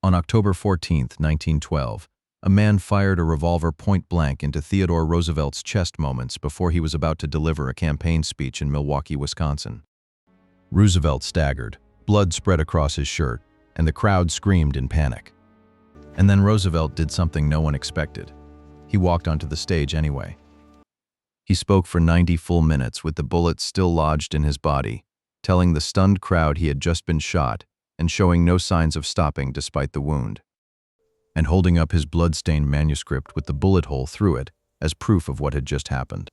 On October 14, 1912, a man fired a revolver point-blank into Theodore Roosevelt's chest moments before he was about to deliver a campaign speech in Milwaukee, Wisconsin. Roosevelt staggered, blood spread across his shirt, and the crowd screamed in panic. And then Roosevelt did something no one expected. He walked onto the stage anyway. He spoke for 90 full minutes with the bullet still lodged in his body, telling the stunned crowd he had just been shot and showing no signs of stopping despite the wound, and holding up his blood-stained manuscript with the bullet hole through it as proof of what had just happened.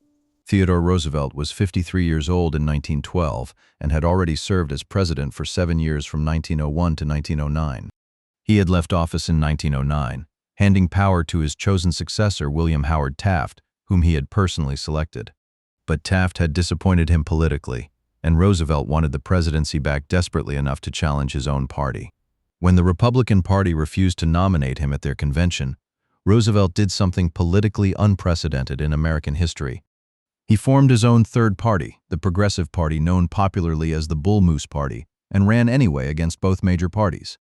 Theodore Roosevelt was 53 years old in 1912 and had already served as president for 7 years from 1901 to 1909. He had left office in 1909, handing power to his chosen successor, William Howard Taft, whom he had personally selected. But Taft had disappointed him politically, and Roosevelt wanted the presidency back desperately enough to challenge his own party. When the Republican Party refused to nominate him at their convention, Roosevelt did something politically unprecedented in American history. He formed his own third party, the Progressive Party, known popularly as the Bull Moose Party, and ran anyway against both major parties.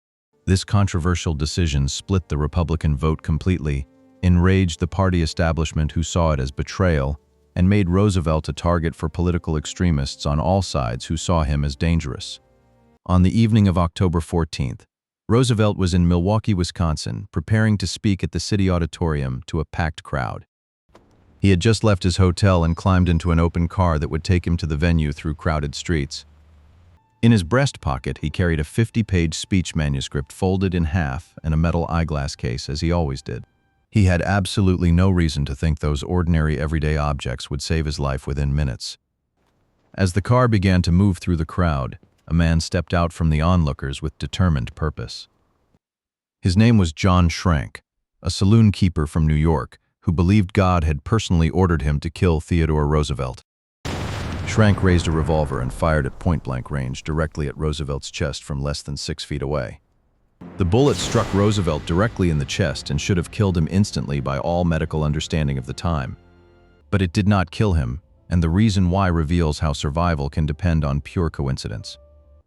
This controversial decision split the Republican vote completely, enraged the party establishment who saw it as betrayal, and made Roosevelt a target for political extremists on all sides who saw him as dangerous. On the evening of October 14th, Roosevelt was in Milwaukee, Wisconsin, preparing to speak at the city auditorium to a packed crowd. He had just left his hotel and climbed into an open car that would take him to the venue through crowded streets. In his breast pocket, he carried a 50-page speech manuscript folded in half and a metal eyeglass case, as he always did. He had absolutely no reason to think those ordinary everyday objects would save his life within minutes. As the car began to move through the crowd, a man stepped out from the onlookers with determined purpose. His name was John Schrank, a saloon keeper from New York, who believed God had personally ordered him to kill Theodore Roosevelt. Schrank raised a revolver and fired at point-blank range directly at Roosevelt's chest from less than 6 feet away. The bullet struck Roosevelt directly in the chest and should have killed him instantly by all medical understanding of the time. But it did not kill him, and the reason why reveals how survival can depend on pure coincidence.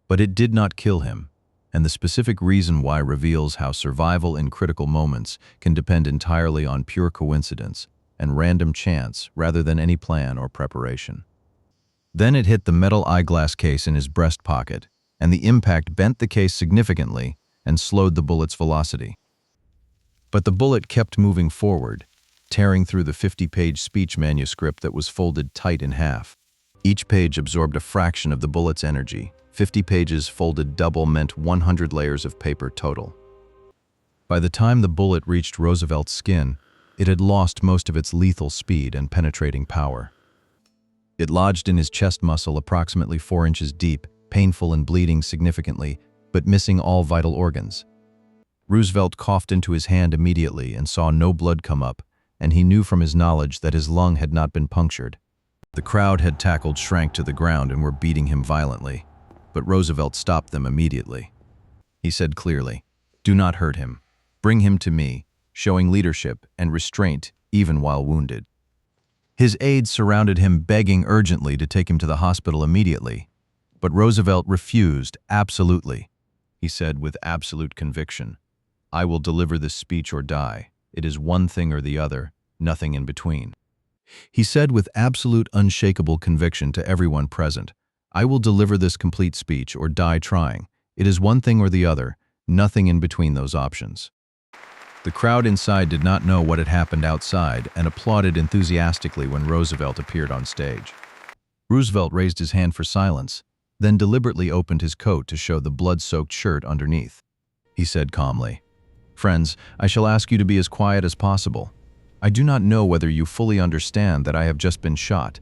But it did not kill him, and the specific reason why reveals how survival in critical moments can depend entirely on pure coincidence and random chance rather than any plan or preparation. Then it hit the metal eyeglass case in his breast pocket, and the impact bent the case significantly and slowed the bullet's velocity. But the bullet kept moving forward, tearing through the 50-page speech manuscript that was folded tight in half. Each page absorbed a fraction of the bullet's energy. 50 pages folded double meant 100 layers of paper total. By the time the bullet reached Roosevelt's skin, it had lost most of its lethal speed and penetrating power. It lodged in his chest muscle approximately 4 inches deep, painful and bleeding significantly, but missing all vital organs. Roosevelt coughed into his hand immediately and saw no blood come up, and he knew from his knowledge that his lung had not been punctured. The crowd had tackled Schrank to the ground and were beating him violently, but Roosevelt stopped them immediately. He said clearly, "Do not hurt him. Bring him to me," showing leadership and restraint even while wounded. His aides surrounded him, begging urgently to take him to the hospital immediately, but Roosevelt refused absolutely. He said with absolute conviction, "I will deliver this speech or die. It is one thing or the other, nothing in between." He said with absolute unshakable conviction to everyone present, "I will deliver this complete speech or die trying. It is one thing or the other, nothing in between those options." The crowd inside did not know what had happened outside and applauded enthusiastically when Roosevelt appeared on stage. Roosevelt raised his hand for silence, then deliberately opened his coat to show the blood-soaked shirt underneath. He said calmly, "Friends, I shall ask you to be as quiet as possible. I do not know whether you fully understand that I have just been shot."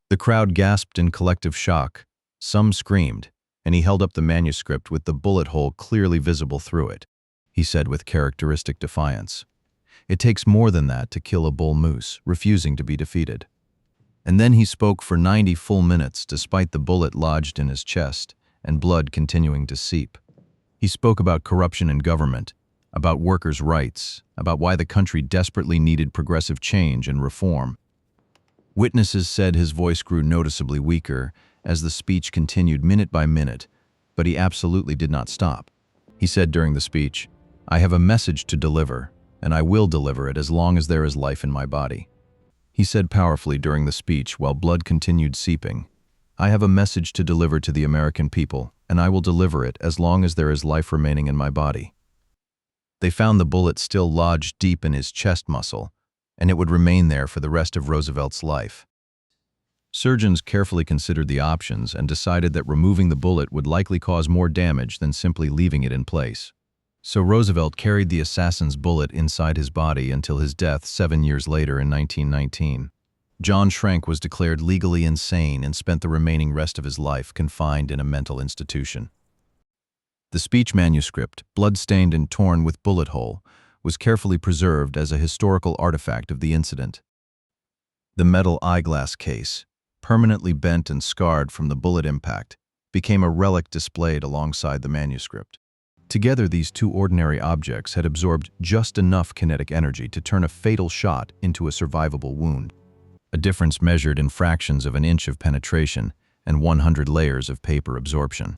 The crowd gasped in collective shock. Some screamed, and he held up the manuscript with the bullet hole clearly visible through it. He said with characteristic defiance, "It takes more than that to kill a bull moose, refusing to be defeated." And then he spoke for 90 full minutes despite the bullet lodged in his chest and blood continuing to seep. He spoke about corruption in government, about workers' rights, about why the country desperately needed progressive change and reform. Witnesses said his voice grew noticeably weaker as the speech continued minute by minute, but he absolutely did not stop. He said during the speech, I have a message to deliver, and I will deliver it as long as there is life in my body. He said powerfully during the speech while blood continued seeping. I have a message to deliver to the American people, and I will deliver it as long as there is life remaining in my body. They found the bullet still lodged deep in his chest muscle, and it would remain there for the rest of Roosevelt's life. Surgeons carefully considered the options and decided that removing the bullet would likely cause more damage than simply leaving it in place. So Roosevelt carried the assassin's bullet inside his body until his death 7 years later in 1919. John Schrank was declared legally insane and spent the remaining rest of his life confined in a mental institution. The speech manuscript, blood-stained and torn with bullet hole, was carefully preserved as a historical artifact of the incident. The metal eyeglass case, permanently bent and scarred from the bullet impact, became a relic displayed alongside the manuscript. Together, these two ordinary objects had absorbed just enough kinetic energy to turn a fatal shot into a survivable wound, a difference measured in fractions of an inch of penetration and 100 layers of paper absorption.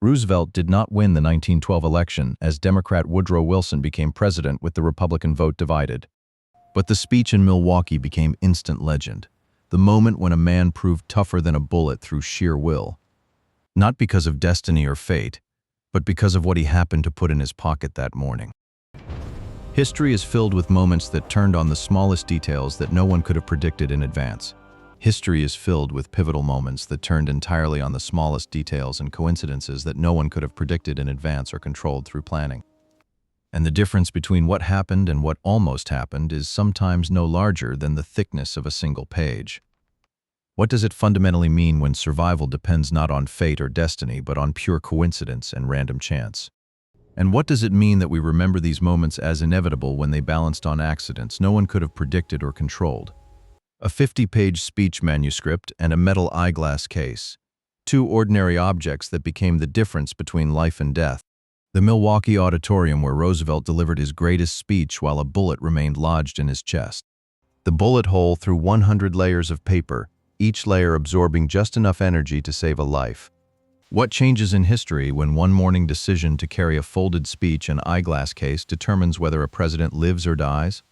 Roosevelt did not win the 1912 election as Democrat Woodrow Wilson became president with the Republican vote divided. But the speech in Milwaukee became instant legend, the moment when a man proved tougher than a bullet through sheer will. Not because of destiny or fate, but because of what he happened to put in his pocket that morning. History is filled with moments that turned on the smallest details that no one could have predicted in advance. History is filled with pivotal moments that turned entirely on the smallest details and coincidences that no one could have predicted in advance or controlled through planning. And the difference between what happened and what almost happened is sometimes no larger than the thickness of a single page. What does it fundamentally mean when survival depends not on fate or destiny, but on pure coincidence and random chance? And what does it mean that we remember these moments as inevitable when they balanced on accidents no one could have predicted or controlled? A 50-page speech manuscript and a metal eyeglass case, two ordinary objects that became the difference between life and death. The Milwaukee auditorium where Roosevelt delivered his greatest speech while a bullet remained lodged in his chest. The bullet hole through 100 layers of paper, each layer absorbing just enough energy to save a life. What changes in history when one morning decision to carry a folded speech and eyeglass case determines whether a president lives or dies?